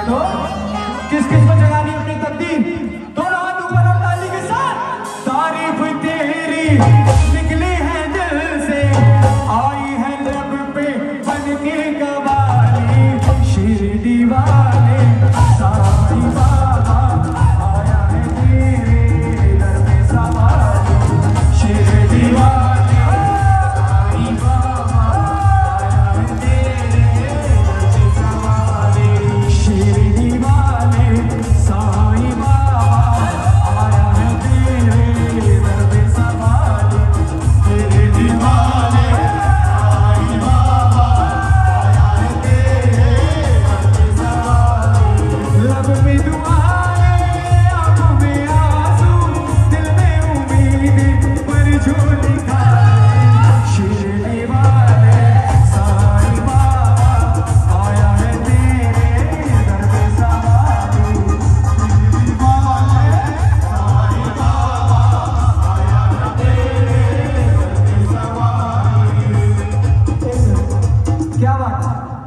तो किस किस को जगानी अपनी तकदीर, दोनों हाथ ऊपर और ताली के साथ। तारीफ तेरी निकली है दिल से, आई है लब पे बन के कवाली, शिरडी वाले साईं बाबा आया है तेरे दर पे सवारी, शिरडी वाले साईं बाबा आया है तेरे दर पे सवारी, शिरडी वाले साईं बाबा आया है तेरे दर पे सवारी, शिरडी वाले साईं बाबा आया है तेरे दर पे सवारी। लब में दुआएं आंखों में आंसू, दिल में उम्मीद पर जो लिखा है, शिरडी वाले साईं बाबा आया है तेरे दर पे सवारी, शिरडी वाले साईं बाबा आया है तेरे दर पे सवारी। क्या बात है।